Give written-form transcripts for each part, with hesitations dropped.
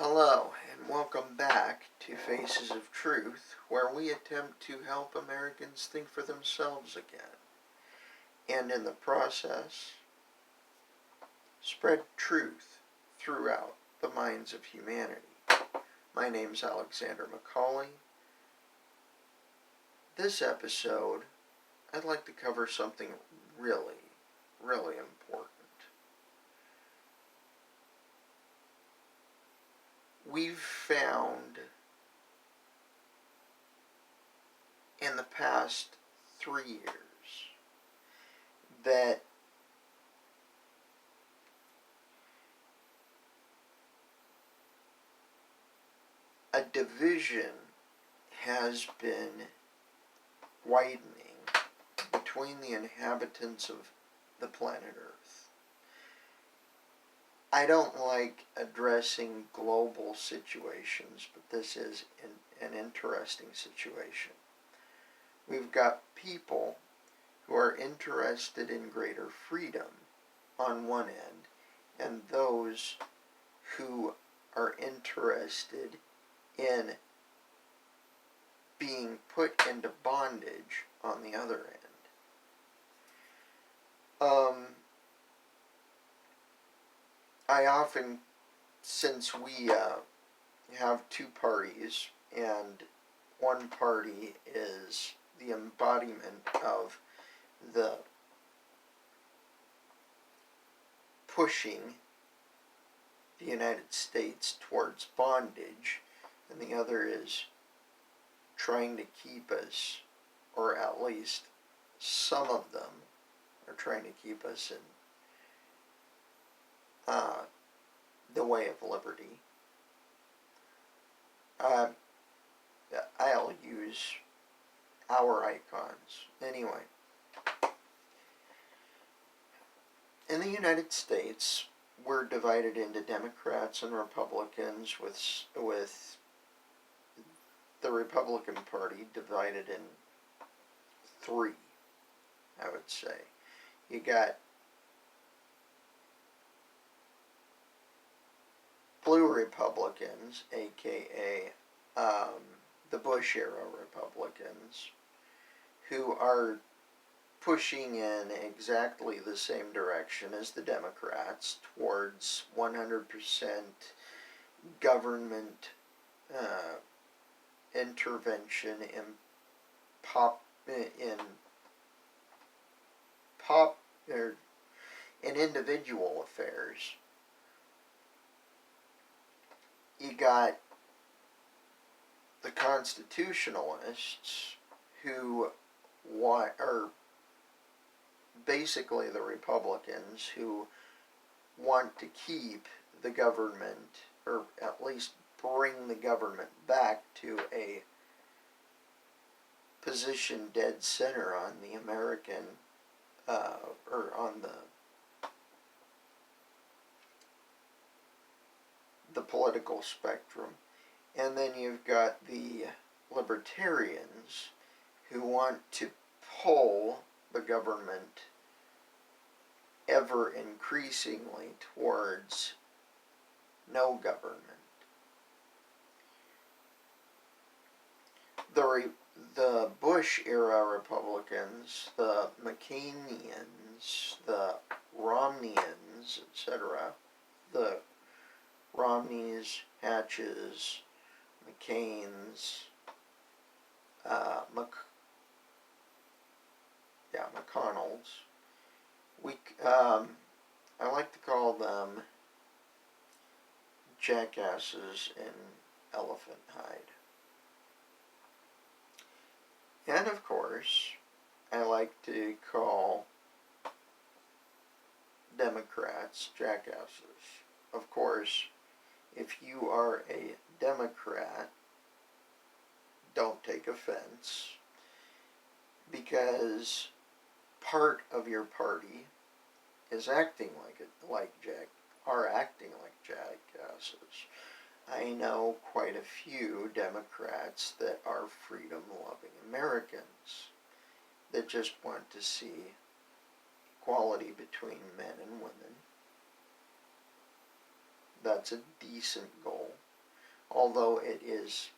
Hello, and welcome back to Faces of Truth, where we attempt to help Americans think for themselves again, and in the process, spread truth throughout the minds of humanity. My name's Alexander McCauley. This episode, I'd like to cover something really important. We've found in the past 3 years that a division has been widening between the inhabitants of the planet Earth. I don't like addressing global situations, but this is an interesting situation. We've got people who are interested in greater freedom on one end, and those who are interested in being put into bondage on the other end. I often, since we have two parties, and one party is the embodiment of the pushing the United States towards bondage, and the other is trying to keep us, or at least some of them are trying to keep us in the way of liberty. I'll use our icons. Anyway, in the United States, we're divided into Democrats and Republicans, with the Republican Party divided in three, I would say. You got blue Republicans, aka the Bush-era Republicans, who are pushing in exactly the same direction as the Democrats towards 100% government intervention in individual affairs. You got the constitutionalists, who are basically the Republicans, who want to keep the government, or at least bring the government back to a position dead center on the American, or on the political spectrum. And then you've got the libertarians, who want to pull the government ever increasingly towards no government. The Bush-era Republicans, the McCainians, the Romneyans, etc., the Romneys, Hatches, McCains, McConnells. I like to call them Jackasses in elephant hide. And of course, I like to call Democrats Jackasses. Of course, if you are a Democrat, don't take offense, because part of your party is acting like jackasses. I know quite a few Democrats that are freedom-loving Americans that just want to see equality between men and women. That's a decent goal. although it is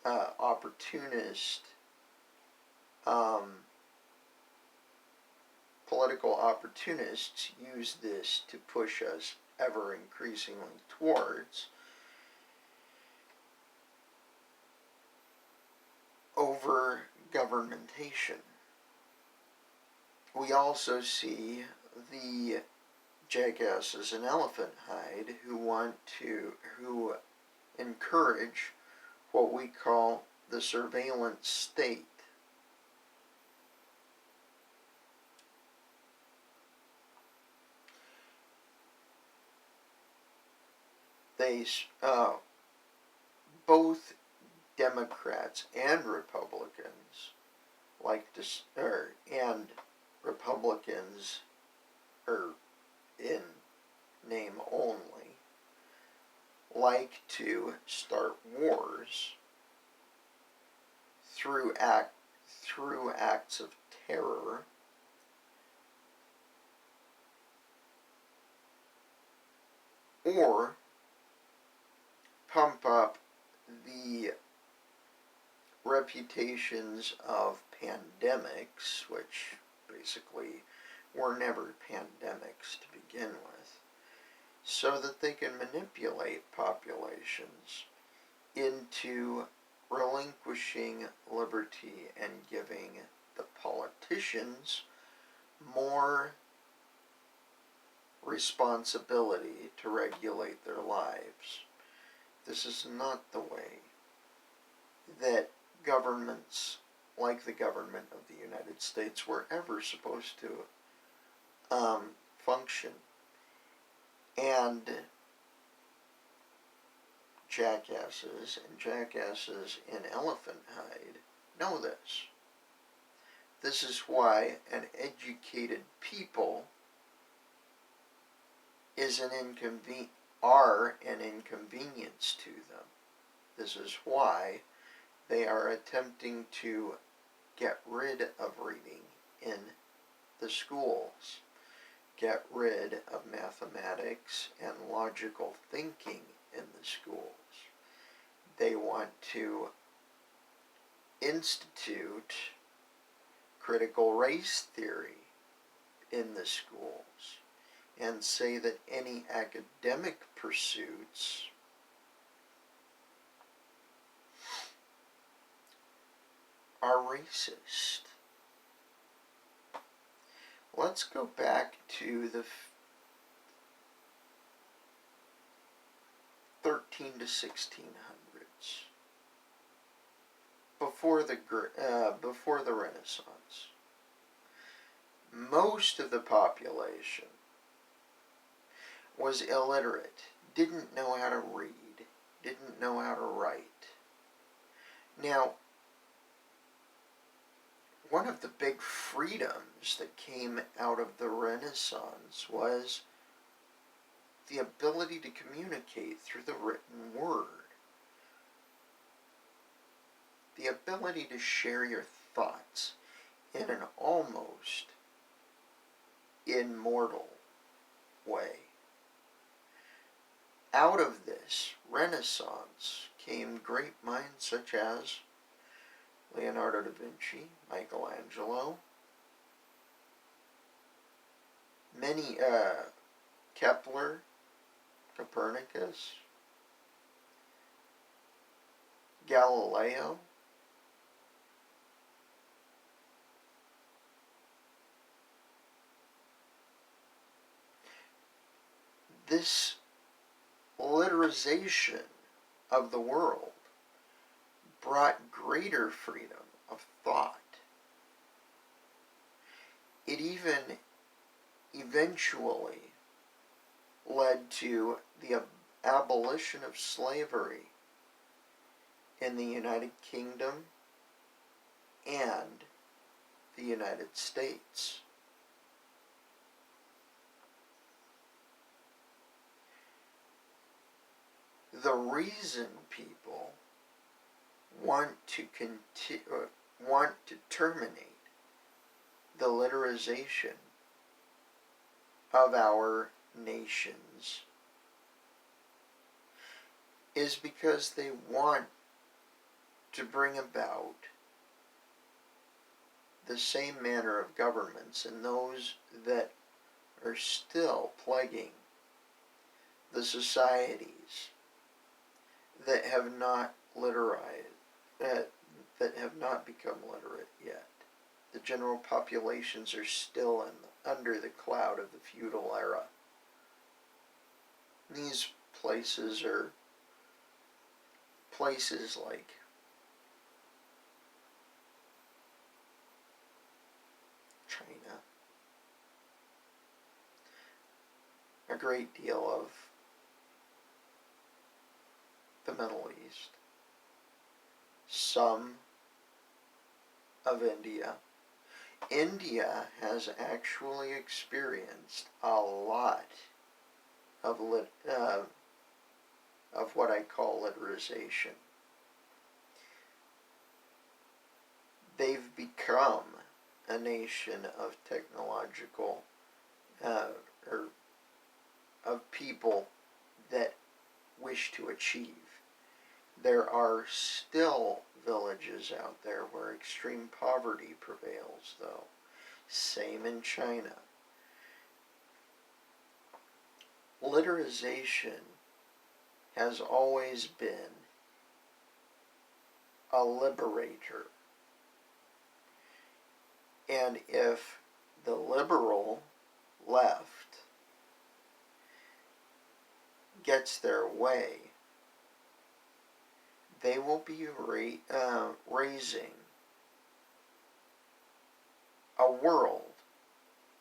opportunist, political opportunists use this to push us ever increasingly towards over-governmentation. We also see the jackasses in elephant hide who encourage what we call the surveillance state. They, both Democrats and Republicans like to, and Republicans, in name only, like to start wars through acts of terror, or pump up the reputations of pandemics, which basically were never pandemics to begin with, so that they can manipulate populations into relinquishing liberty and giving the politicians more responsibility to regulate their lives. This is not the way that governments like the government of the United States were ever supposed to function. And jackasses in elephant hide know this. This is why an educated people are an inconvenience to them. This is why they are attempting to get rid of reading in the schools, get rid of mathematics and logical thinking in the schools. They want to institute critical race theory in the schools and say that any academic pursuits are racist. Let's go back to the 13 to 1600s, before the Renaissance. Most of the population was illiterate, didn't know how to read, didn't know how to write. Now, one of the big freedoms that came out of the Renaissance was the ability to communicate through the written word. The ability to share your thoughts in an almost immortal way. Out of this Renaissance came great minds such as Leonardo da Vinci, Michelangelo, many, Kepler, Copernicus, Galileo. This literalization of the world brought greater freedom of thought. It even eventually led to the abolition of slavery in the United Kingdom and the United States. The reason people want to terminate the literalization of our nations is because they want to bring about the same manner of governments and those that are still plaguing the societies that have not that have not become literate yet. The general populations are still under the cloud of the feudal era. These places are places like China, a great deal of the Middle East, some of India. India has actually experienced a lot of what I call literalization. They've become a nation of technological, or of people that wish to achieve. There are still villages out there where extreme poverty prevails, though. Same in China. Literalization has always been a liberator. And if the liberal left gets their way, they will be raising a world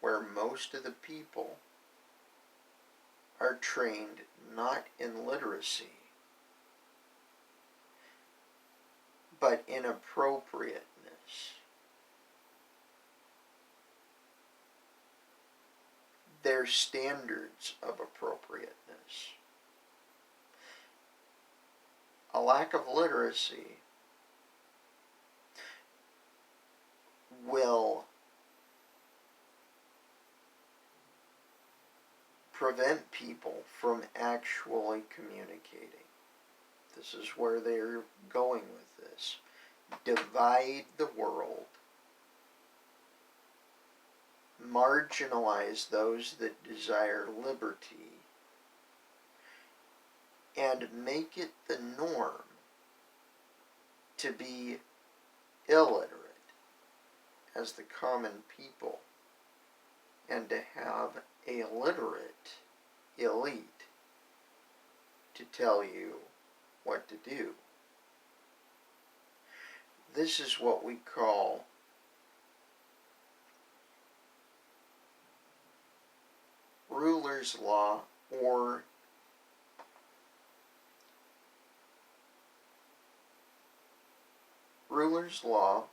where most of the people are trained not in literacy, but in appropriateness. Their standards of appropriateness. A lack of literacy will prevent people from actually communicating. This is where they're going with this. Divide the world. Marginalize those that desire liberty. And make it the norm to be illiterate as the common people, and to have a literate elite to tell you what to do. This is what we call ruler's law, or ruler's law,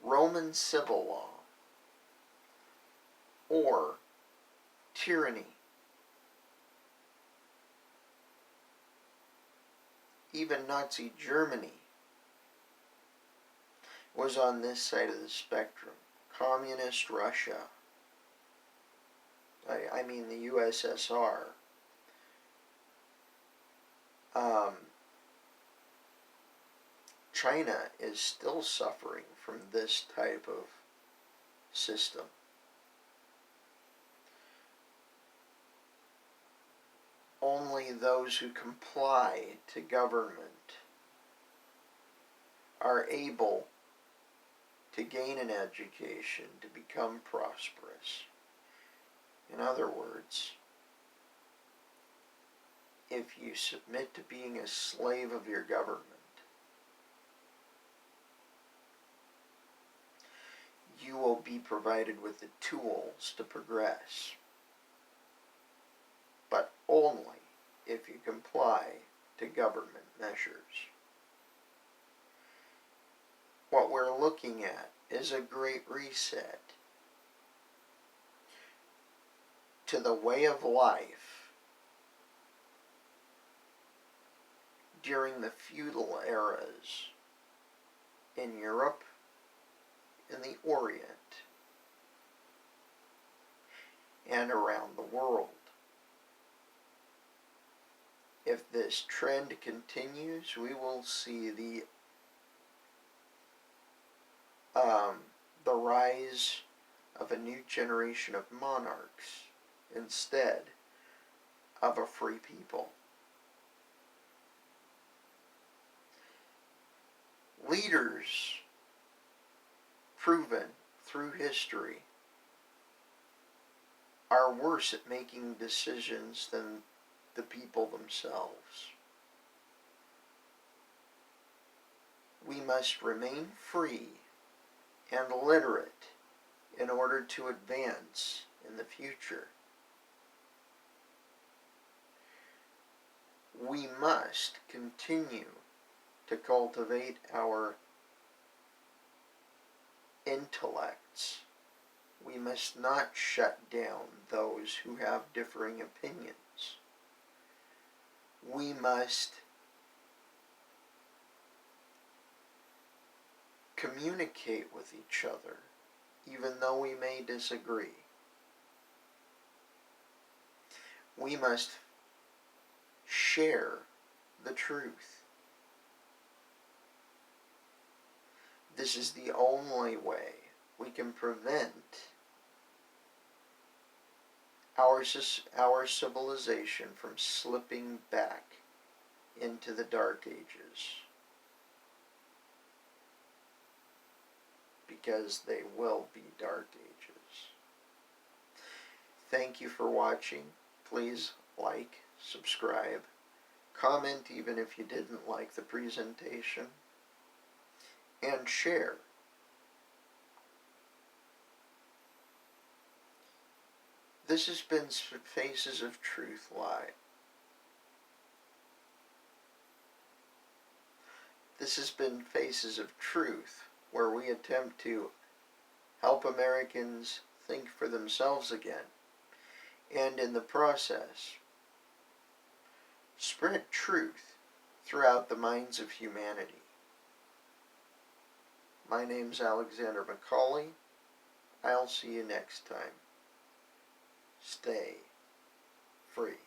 Roman civil law, or tyranny. Even Nazi Germany was on this side of the spectrum. Communist Russia, I mean the USSR, China is still suffering from this type of system. Only those who comply to government are able to gain an education to become prosperous. In other words, if you submit to being a slave of your government, you will be provided with the tools to progress, but only if you comply to government measures. What we're looking at is a great reset to the way of life during the feudal eras in Europe, in the Orient, and around the world. if this trend continues, we will see the rise of a new generation of monarchs instead of a free people. Leaders proven through history are worse at making decisions than the people themselves. We must remain free and literate in order to advance in the future. We must continue to cultivate our intellects. We must not shut down those who have differing opinions. We must communicate with each other, even though we may disagree. We must share the truth. This is the only way we can prevent our civilization from slipping back into the Dark Ages. Because they will be Dark Ages. Thank you for watching. Please like, subscribe, comment even if you didn't like the presentation, and share. This has been Faces of Truth Live. This has been Faces of Truth, where we attempt to help Americans think for themselves again, and in the process, spread truth throughout the minds of humanity. My name's Alexander McCauley. I'll see you next time. Stay free.